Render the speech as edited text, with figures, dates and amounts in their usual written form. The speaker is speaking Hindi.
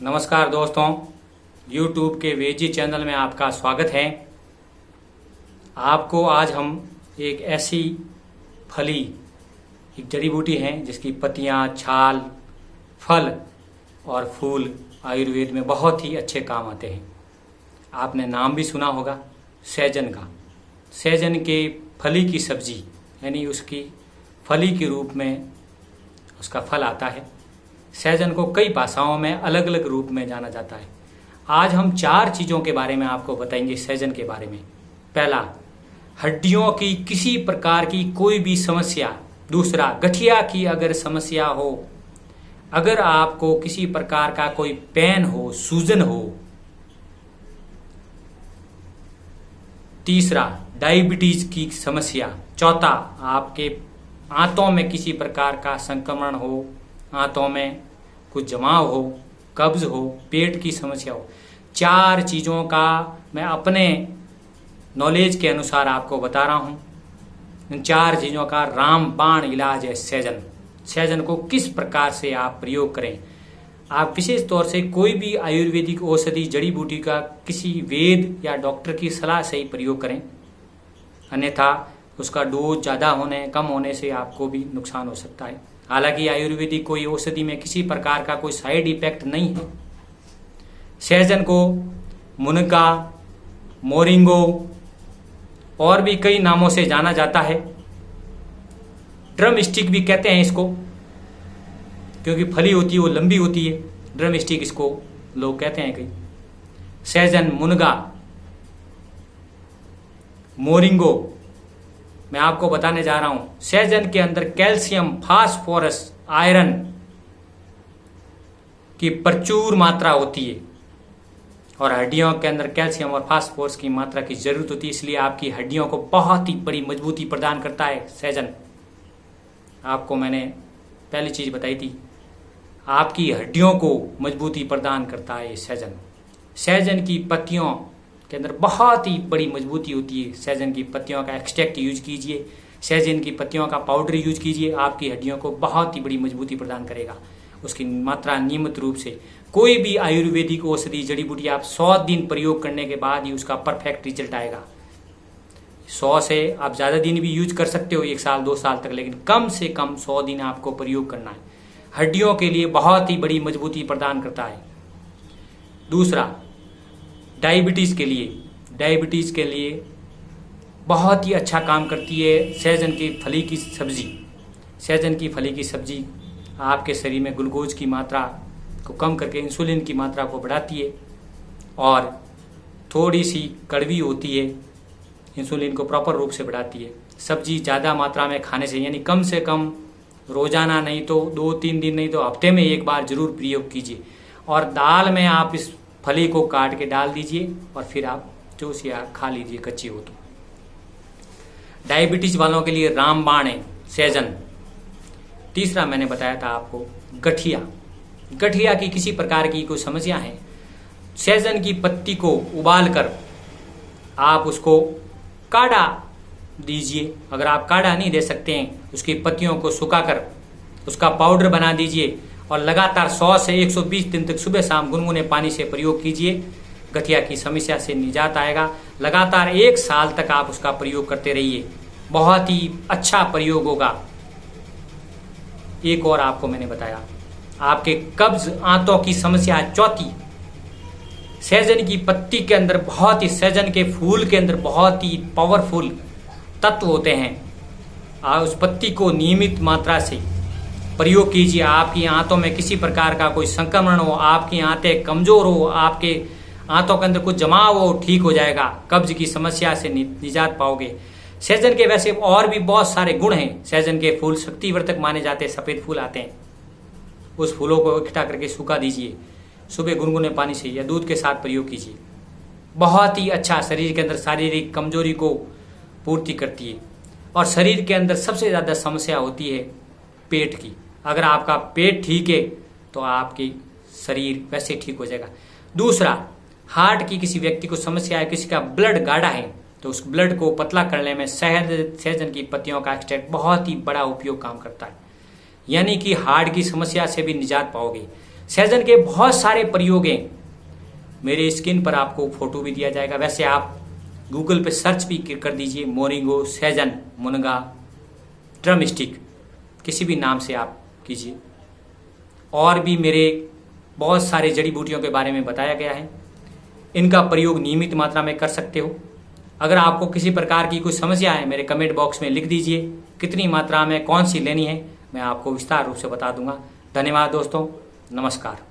नमस्कार दोस्तों, YouTube के वेजी चैनल में आपका स्वागत है। आपको आज हम एक ऐसी फली, एक जड़ी बूटी है जिसकी पत्तियां, छाल, फल और फूल आयुर्वेद में बहुत ही अच्छे काम आते हैं। आपने नाम भी सुना होगा सहजन का। सहजन के फली की सब्जी यानी उसकी फली के रूप में उसका फल आता है। सहजन को कई भाषाओं में अलग अलग रूप में जाना जाता है। आज हम 4 चीज़ों के बारे में आपको बताएंगे सहजन के बारे में। पहला, हड्डियों की किसी प्रकार की कोई भी समस्या। दूसरा, गठिया की अगर समस्या हो, अगर आपको किसी प्रकार का कोई पेन हो, सूजन हो। तीसरा, डायबिटीज की समस्या। चौथा, आपके आंतों में किसी प्रकार का संक्रमण हो, आंतों में कुछ जमाव हो, कब्ज हो, पेट की समस्या हो। 4 चीज़ों का मैं अपने नॉलेज के अनुसार आपको बता रहा हूँ। इन 4 चीज़ों का रामबाण इलाज है सहजन। सहजन को किस प्रकार से आप प्रयोग करें। आप विशेष तौर से कोई भी आयुर्वेदिक औषधि जड़ी बूटी का किसी वेद या डॉक्टर की सलाह से ही प्रयोग करें, अन्यथा उसका डोज ज़्यादा होने, कम होने से आपको भी नुकसान हो सकता है। हालांकि आयुर्वेदिक कोई औषधि में किसी प्रकार का कोई साइड इफेक्ट नहीं है। सहजन को मुनगा, मोरिंगो और भी कई नामों से जाना जाता है। ड्रम स्टिक भी कहते हैं इसको, क्योंकि फली होती है वो लंबी होती है। ड्रम स्टिक इसको लोग कहते हैं कई। सहजन, मुनगा, मोरिंगो मैं आपको बताने जा रहा हूं। सहजन के अंदर कैल्शियम, फास्फोरस, आयरन की प्रचुर मात्रा होती है और हड्डियों के अंदर कैल्शियम और फास्फोरस की मात्रा की जरूरत होती है। इसलिए आपकी हड्डियों को बहुत ही बड़ी मजबूती प्रदान करता है सहजन। आपको मैंने पहली चीज बताई थी, आपकी हड्डियों को मजबूती प्रदान करता है सहजन। सहजन की पत्तियों के अंदर बहुत ही बड़ी मजबूती होती है। सहजन की पत्तियों का एक्सट्रैक्ट यूज कीजिए, सहजन की पत्तियों का पाउडर यूज कीजिए, आपकी हड्डियों को बहुत ही बड़ी मजबूती प्रदान करेगा। उसकी मात्रा नियमित रूप से, कोई भी आयुर्वेदिक औषधि जड़ी बूटी आप 100 दिन प्रयोग करने के बाद ही उसका परफेक्ट रिजल्ट आएगा। 100 से आप ज़्यादा दिन भी यूज कर सकते हो, 1 साल 2 साल तक, लेकिन कम से कम 100 दिन आपको प्रयोग करना है। हड्डियों के लिए बहुत ही बड़ी मजबूती प्रदान करता है। दूसरा, डायबिटीज़ के लिए बहुत ही अच्छा काम करती है सहजन की फली की सब्जी। सहजन की फली की सब्जी आपके शरीर में ग्लूकोज की मात्रा को कम करके इंसुलिन की मात्रा को बढ़ाती है और थोड़ी सी कड़वी होती है, इंसुलिन को प्रॉपर रूप से बढ़ाती है। सब्जी ज़्यादा मात्रा में खाने से, यानी कम से कम रोजाना नहीं तो 2-3 दिन नहीं तो हफ्ते में 1 बार जरूर प्रयोग कीजिए। और दाल में आप इस फली को काट के डाल दीजिए और फिर आप चूस या खा लीजिए कच्ची हो तो। डायबिटीज वालों के लिए रामबाण है सहजन। तीसरा मैंने बताया था आपको गठिया की किसी प्रकार की कोई समस्या है, सहजन की पत्ती को उबालकर आप उसको काढ़ा दीजिए। अगर आप काढ़ा नहीं दे सकते हैं, उसकी पत्तियों को सुखाकर उसका पाउडर बना दीजिए और लगातार 100 से 120 दिन तक सुबह शाम गुनगुने पानी से प्रयोग कीजिए। गठिया की समस्या से निजात आएगा। लगातार 1 साल तक आप उसका प्रयोग करते रहिए, बहुत ही अच्छा प्रयोग होगा। एक और आपको मैंने बताया, आपके कब्ज, आंतों की समस्या। चौथी, सहजन की पत्ती के अंदर बहुत ही, सहजन के फूल के अंदर बहुत ही पावरफुल तत्व होते हैं। उस पत्ती को नियमित मात्रा से प्रयोग कीजिए। आपकी आंतों में किसी प्रकार का कोई संक्रमण हो, आपकी आंतें कमजोर हो, आपके आंतों के अंदर कुछ जमाव हो, ठीक हो जाएगा। कब्ज की समस्या से निजात पाओगे। सहजन के वैसे और भी बहुत सारे गुण हैं। सहजन के फूल शक्तिवर्धक माने जाते हैं, सफेद फूल आते हैं। उस फूलों को इकट्ठा करके सूखा दीजिए, सुबह गुनगुने पानी से या दूध के साथ प्रयोग कीजिए। बहुत ही अच्छा, शरीर के अंदर शारीरिक कमजोरी को पूर्ति करती है। और शरीर के अंदर सबसे ज्यादा समस्या होती है पेट की। अगर आपका पेट ठीक है तो आपकी शरीर वैसे ठीक हो जाएगा। दूसरा, हार्ट की किसी व्यक्ति को समस्या है, किसी का ब्लड गाढ़ा है, तो उस ब्लड को पतला करने में सहजन की पत्तियों का एक्सट्रैक्ट बहुत ही बड़ा उपयोग काम करता है। यानी कि हार्ट की समस्या से भी निजात पाओगे। सहजन के बहुत सारे प्रयोग हैं, मेरे स्क्रीन पर आपको फोटो भी दिया जाएगा। वैसे आप गूगल पे सर्च भी कर दीजिए, मोरिंगो, सहजन, मुनगा, ड्रम स्टिक, किसी भी नाम से आप कीजिए। और भी मेरे बहुत सारे जड़ी बूटियों के बारे में बताया गया है, इनका प्रयोग नियमित मात्रा में कर सकते हो। अगर आपको किसी प्रकार की कोई समस्या है, मेरे कमेंट बॉक्स में लिख दीजिए, कितनी मात्रा में कौन सी लेनी है, मैं आपको विस्तार रूप से बता दूंगा। धन्यवाद दोस्तों, नमस्कार।